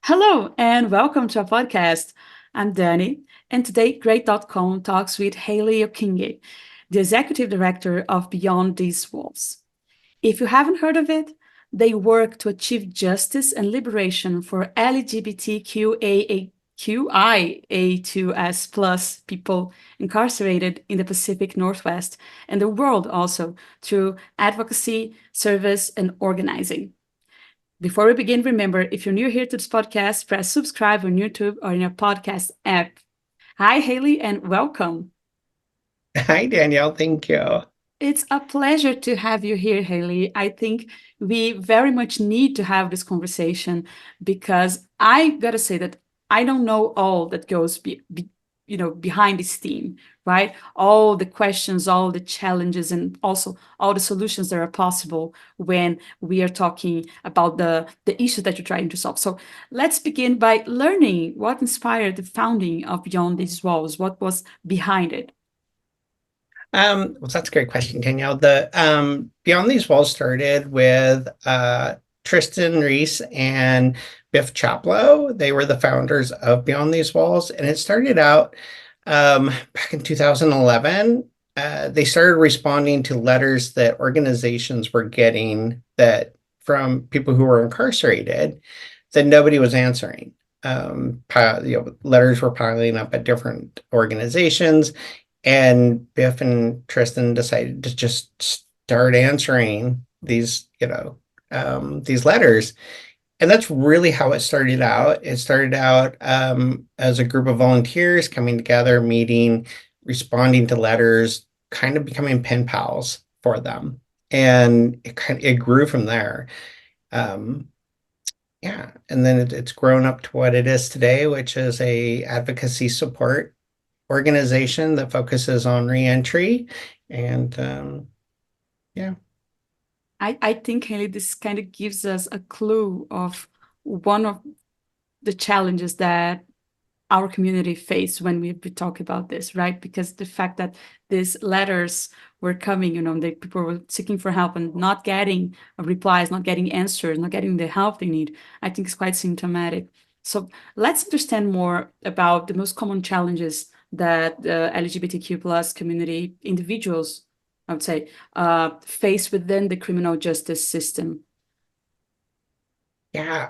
Hello and welcome to our podcast. I'm Dani, and today Great.com talks with Haley Okinge, the executive director of Beyond These Walls. If you haven't heard of it, they work to achieve justice and liberation for LGBTQIA2S plus people incarcerated in the Pacific Northwest and the world also through advocacy, service, and organizing. Before we begin, remember if you're new here to this podcast, press subscribe on YouTube or in your podcast app. Hi, Haley, and welcome. Hi, Danielle. Thank you. It's a pleasure to have you here, Haley. I think we very much need to have this conversation because I gotta say that I don't know all that goes behind this theme, right? All the questions, all the challenges, and also all the solutions that are possible when we are talking about the issues that you're trying to solve. So let's begin by learning what inspired the founding of Beyond These Walls. What was behind it? Well, that's a great question, Danielle. The Beyond These Walls started with Tristan Reese and Biff Chaplow. They were the founders of Beyond These Walls, and it started out back in 2011. They started responding to letters that organizations were getting that from people who were incarcerated that nobody was answering. Letters were piling up at different organizations, and Biff and Tristan decided to just start answering these letters. And that's really how it started out. It started out as a group of volunteers coming together, meeting, responding to letters, kind of becoming pen pals for them. And it grew from there. Um, yeah, and then it's grown up to what it is today, which is a advocacy support organization that focuses on reentry. And yeah. I think, Haley, this kind of gives us a clue of one of the challenges that our community faced when we talk about this, right? Because the fact that these letters were coming, people were seeking for help and not getting replies, not getting answers, not getting the help they need, I think is quite symptomatic. So let's understand more about the most common challenges that the LGBTQ plus community individuals, I would say, face within the criminal justice system. Yeah.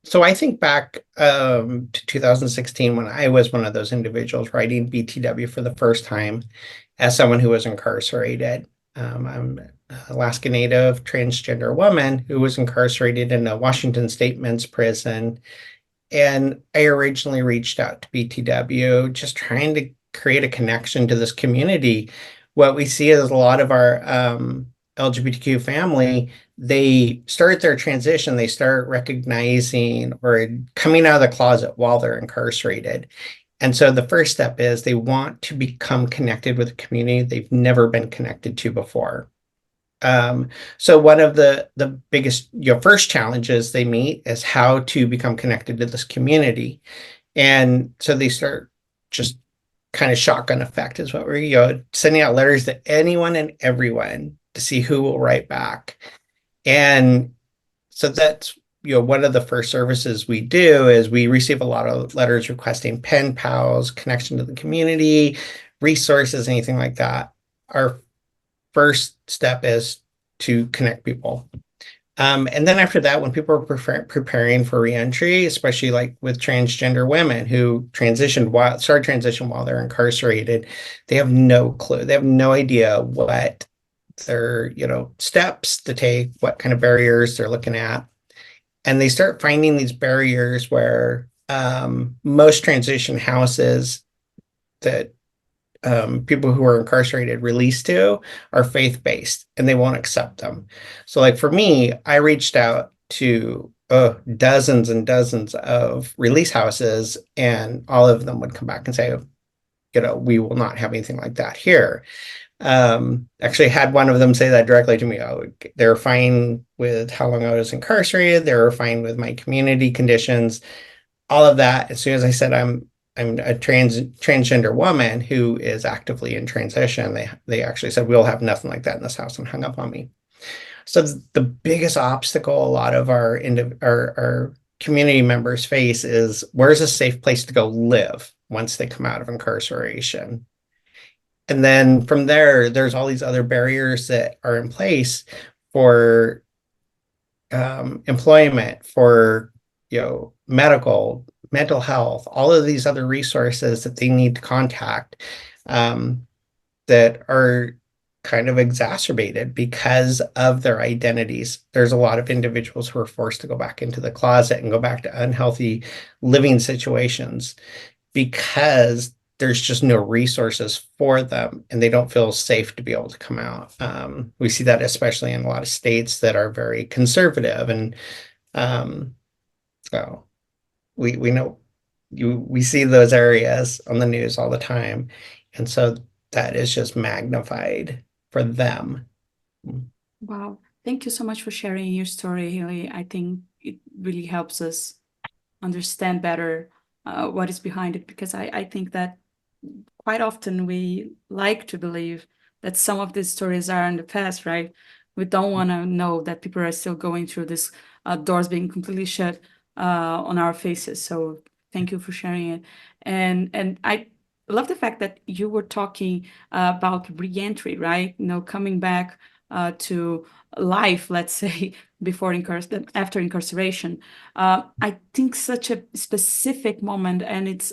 So I think back to 2016 when I was one of those individuals writing BTW for the first time as someone who was incarcerated. I'm an Alaska Native transgender woman who was incarcerated in a Washington State men's prison. And I originally reached out to BTW just trying to create a connection to this community. What we see is a lot of our LGBTQ family, they start their transition, they start recognizing or coming out of the closet while they're incarcerated. And so the first step is they want to become connected with a community they've never been connected to before. So one of the biggest, first challenges they meet is how to become connected to this community. And so they start just kind of shotgun effect is what we're, sending out letters to anyone and everyone to see who will write back. And so that's, one of the first services we do is we receive a lot of letters requesting pen pals, connection to the community, resources, anything like that. Our first step is to connect people. And then after that, when people are preparing for reentry, especially like with transgender women who start transition while they're incarcerated, they have no clue. They have no idea what their, steps to take, what kind of barriers they're looking at. And they start finding these barriers where most transition houses that people who are incarcerated released to are faith-based and they won't accept them. So like for me, I reached out to dozens and dozens of release houses and all of them would come back and say, we will not have anything like that here. Actually had one of them say that directly to me. They're fine with how long I was incarcerated. They were fine with my community conditions, all of that. As soon as I said I'm a transgender woman who is actively in transition, they actually said we'll have nothing like that in this house and hung up on me. So the biggest obstacle a lot of our community members face is, where's a safe place to go live once they come out of incarceration? And then from there, there's all these other barriers that are in place for employment, for medical, mental health, all of these other resources that they need to contact, um, that are kind of exacerbated because of their identities. There's a lot of individuals who are forced to go back into the closet and go back to unhealthy living situations because there's just no resources for them and they don't feel safe to be able to come out. We see that especially in a lot of states that are very conservative, and um, so we know we see those areas on the news all the time, and so that is just magnified for them. Wow. Thank you so much for sharing your story, Haley. I think it really helps us understand better what is behind it, because I think that quite often we like to believe that some of these stories are in the past, right? We don't want to know that people are still going through this, doors being completely shut on our faces. So thank you for sharing it. And I love the fact that you were talking about reentry, right? Coming back to life, let's say, after incarceration. I think such a specific moment, and it's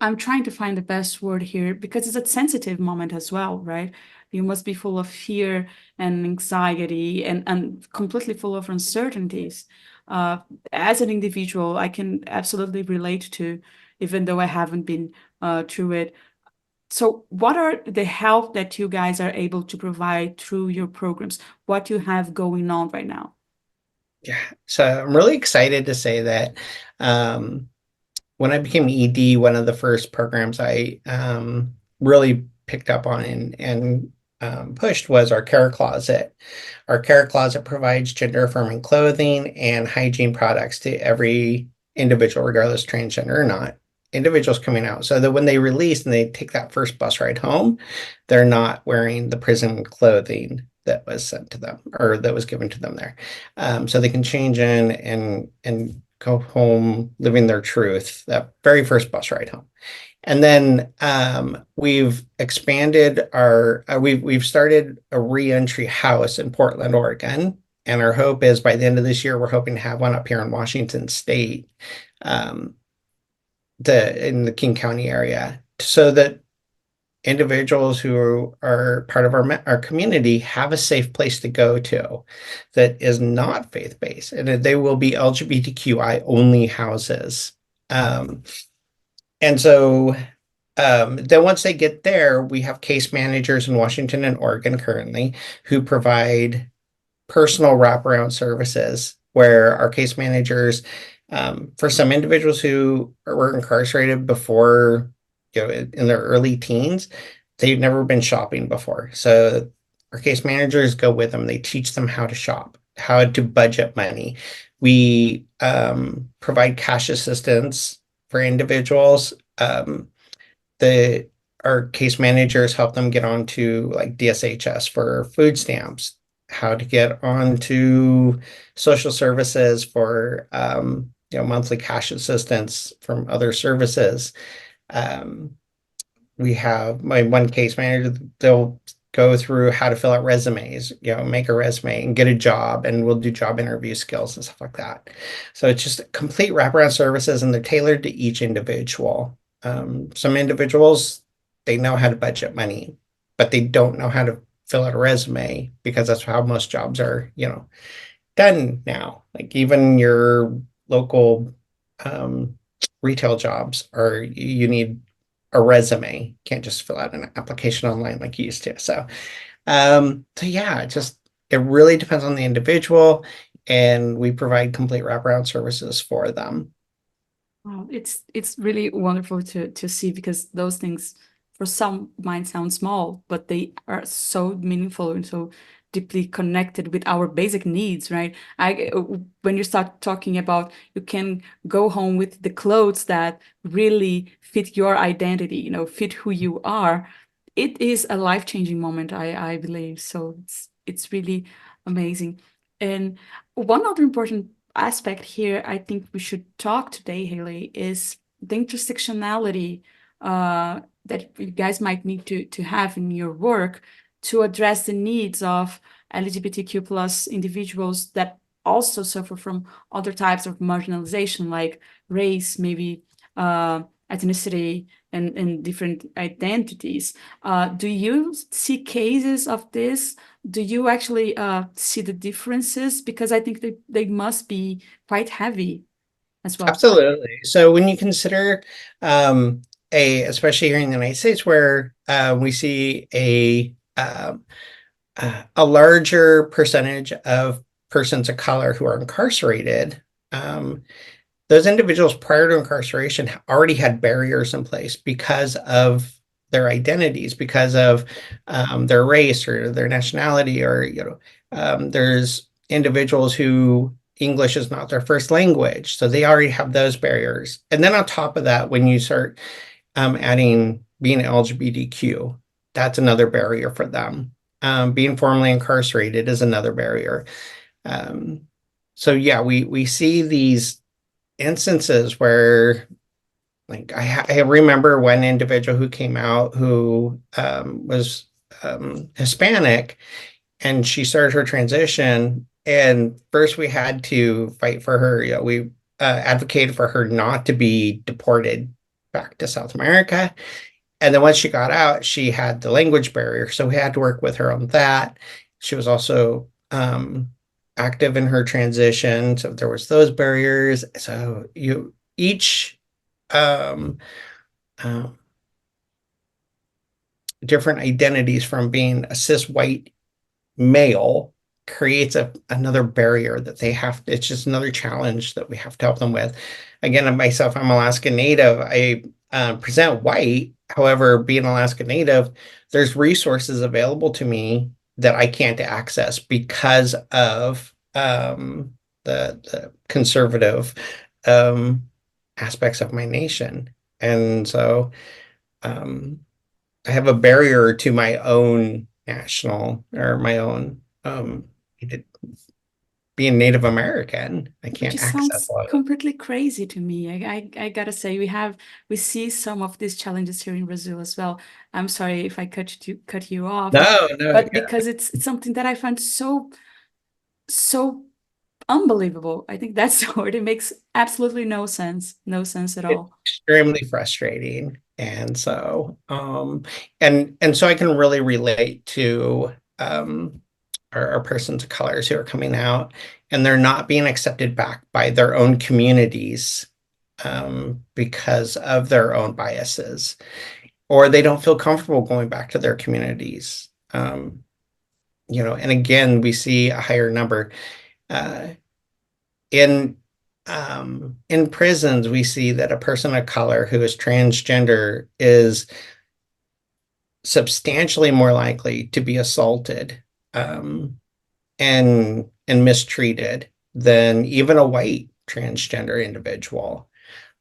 I'm trying to find the best word here because it's a sensitive moment as well, right? You must be full of fear and anxiety and completely full of uncertainties. Uh, as an individual, I can absolutely relate to, even though I haven't been through it. So, what are the help that you guys are able to provide through your programs? What you have going on right now? Yeah, so I'm really excited to say that when I became ED, one of the first programs I really picked up on and pushed was our care closet. Our care closet provides gender affirming clothing and hygiene products to every individual, regardless transgender or not, individuals coming out, so that when they release and they take that first bus ride home, they're not wearing the prison clothing that was sent to them or that was given to them there. So they can change in and go home living their truth that very first bus ride home. And then we've expanded we've started a reentry house in Portland, Oregon. And our hope is by the end of this year, we're hoping to have one up here in Washington State, um, in the King County area, so that individuals who are part of our community have a safe place to go to that is not faith-based, and that they will be LGBTQI only houses. Um, and so then once they get there, we have case managers in Washington and Oregon currently who provide personal wraparound services where our case managers, for some individuals who were incarcerated before, in their early teens, they've never been shopping before. So our case managers go with them. They teach them how to shop, how to budget money. We provide cash assistance for individuals. The Our case managers help them get onto like DSHS for food stamps, how to get onto social services for monthly cash assistance from other services. Um, we have my one case manager, they'll go through how to fill out resumes, make a resume and get a job, and we'll do job interview skills and stuff like that. So it's just complete wraparound services, and they're tailored to each individual. Some individuals, they know how to budget money, but they don't know how to fill out a resume because that's how most jobs are, done now. Like even your local um, retail jobs are, you need a resume. You can't just fill out an application online like you used to. So yeah, it really depends on the individual, and we provide complete wraparound services for them. Wow, it's really wonderful to see, because those things for some might sound small, but they are so meaningful and so deeply connected with our basic needs, right? When you start talking about you can go home with the clothes that really fit your identity, fit who you are, it is a life-changing moment, I believe. So it's really amazing. And one other important aspect here I think we should talk today, Haley, is the intersectionality that you guys might need to have in your work to address the needs of LGBTQ plus individuals that also suffer from other types of marginalization, like race, maybe ethnicity, and different identities. Do you see cases of this? Do you actually see the differences? Because I think they must be quite heavy as well. Absolutely. So when you consider especially here in the United States, where we see a larger percentage of persons of color who are incarcerated, those individuals prior to incarceration already had barriers in place because of their identities, because of their race or their nationality, or there's individuals who English is not their first language, so they already have those barriers. And then on top of that, when you start adding being LGBTQ, that's another barrier for them. Being formerly incarcerated is another barrier. So yeah, we see these instances where, like, I remember one individual who came out who was Hispanic, and she started her transition. And first, we had to fight for her. We advocated for her not to be deported back to South America. And then once she got out, she had the language barrier, so we had to work with her on that. She was also active in her transition, so there was those barriers. So you each um, um, different identities from being a cis white male creates another barrier that they have. It's just another challenge that we have to help them with. Again, myself, I'm Alaska Native. I present white. However, being Alaska Native, there's resources available to me that I can't access because of the conservative aspects of my nation. And so I have a barrier to my own national, or my own being Native American. I Which can't just access sounds a lot of it. completely crazy to me. I gotta say, we see some of these challenges here in Brazil as well. I'm sorry if I cut you off, No, no, but yeah. because it's something that I find so unbelievable. I think that's the word. It makes absolutely no sense at It's all. extremely frustrating. And so and so I can really relate to our persons of colors who are coming out, and they're not being accepted back by their own communities because of their own biases, or they don't feel comfortable going back to their communities. And again, we see a higher number uh, in in prisons. We see that a person of color who is transgender is substantially more likely to be assaulted um, and mistreated than even a white transgender individual.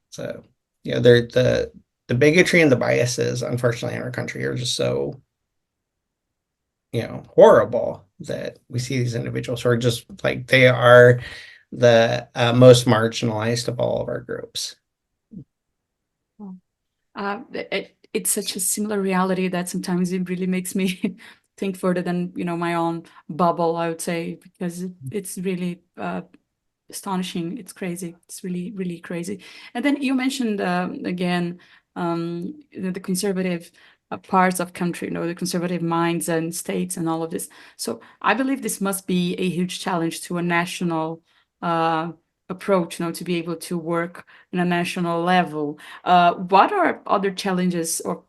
So, the bigotry and the biases, unfortunately, in our country are just so, horrible, that we see these individuals who are just like, they are the most marginalized of all of our groups. It's such a similar reality that sometimes it really makes me think further than my own bubble, I would say, because it's really astonishing. It's crazy. It's really, really crazy. And then you mentioned again the conservative parts of country, the conservative minds and states and all of this. So I believe this must be a huge challenge to a national approach, to be able to work in a national level. What are other challenges, or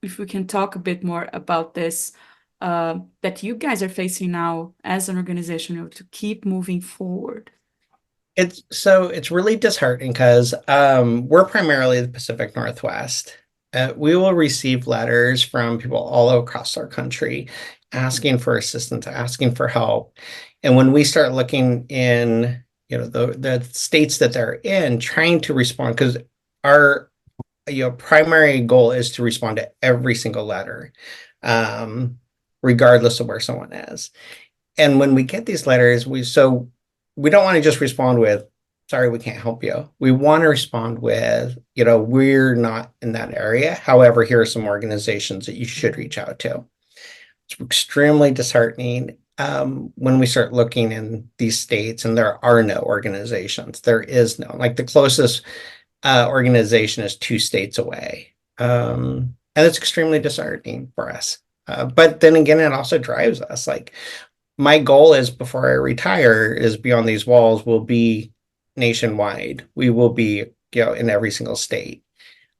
if we can talk a bit more about this, that you guys are facing now as an organization, to keep moving forward? It's really disheartening because we're primarily the Pacific Northwest. We will receive letters from people all across our country asking for assistance, asking for help. And when we start looking in, the states that they're in, trying to respond, because our primary goal is to respond to every single letter, regardless of where someone is. And when we get these letters, we don't want to just respond with, sorry, we can't help you. We want to respond with, we're not in that area. However, here are some organizations that you should reach out to. It's extremely disheartening when we start looking in these states and there are no organizations. There is no, like the closest organization is 2 states away. And it's extremely disheartening for us. But then again, it also drives us. Like my goal is before I retire is beyond these walls will be nationwide. We will be, in every single state.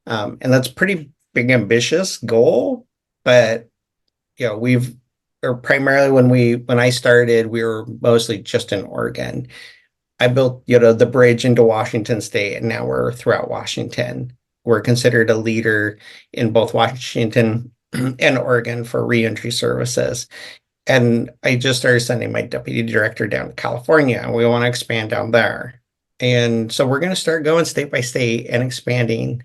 And that's pretty big ambitious goal, but we've or primarily when I started, we were mostly just in Oregon. I built, the bridge into Washington State, and now we're throughout Washington. We're considered a leader in both Washington and Oregon for reentry services. And I just started sending my deputy director down to California, and we want to expand down there. And so we're going to start going state by state and expanding.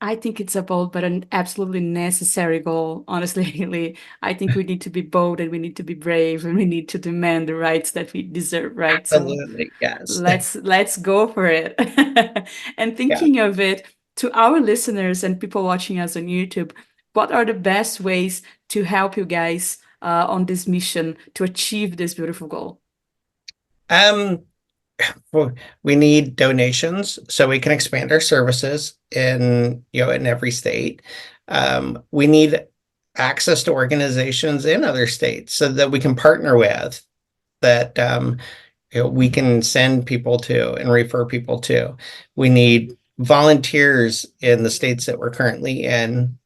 I think it's a bold but an absolutely necessary goal, honestly, Haley. I think we need to be bold and we need to be brave and we need to demand the rights that we deserve, right? So Absolutely, yes. let's go for it. And Yeah. thinking of it, to our listeners and people watching us on YouTube, what are the best ways to help you guys on this mission to achieve this beautiful goal? Um, well, we need donations so we can expand our services in every state. We need access to organizations in other states so that we can partner with that we can send people to and refer people to. We need volunteers in the states that we're currently in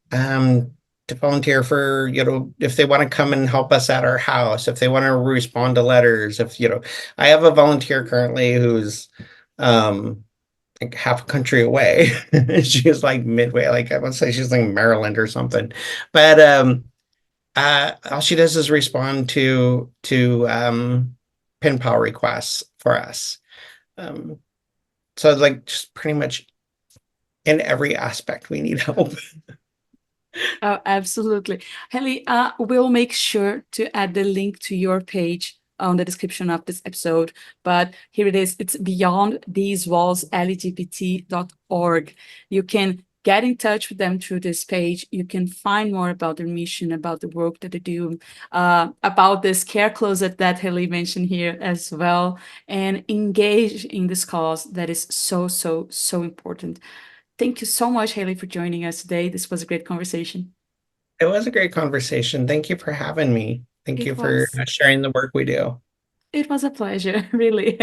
to volunteer for, if they want to come and help us at our house, if they want to respond to letters, I have a volunteer currently who's like half a country away. She's like midway, like I would say she's like Maryland or something. But all she does is respond to pen pal requests for us. Um, so like just pretty much in every aspect we need help. Oh, absolutely. Haley, we'll make sure to add the link to your page on the description of this episode. But here it is. It's beyond these walls, lgbt.org. You can get in touch with them through this page. You can find more about their mission, about the work that they do, about this care closet that Haley mentioned here as well, and engage in this cause that is so, so, so important. Thank you so much, Haley, for joining us today. This was a great conversation. It was a great conversation. Thank you for having me. Thank you It for was. sharing the work we do. It was a pleasure, really.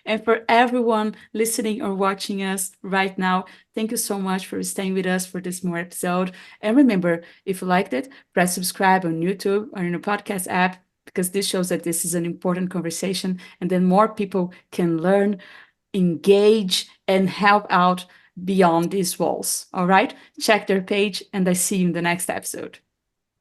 And for everyone listening or watching us right now, thank you so much for staying with us for this more episode. And remember, if you liked it, press subscribe on YouTube or in a podcast app because this shows that this is an important conversation and then more people can learn, engage, and help out beyond these walls. All right? Check their page and I see you in the next episode.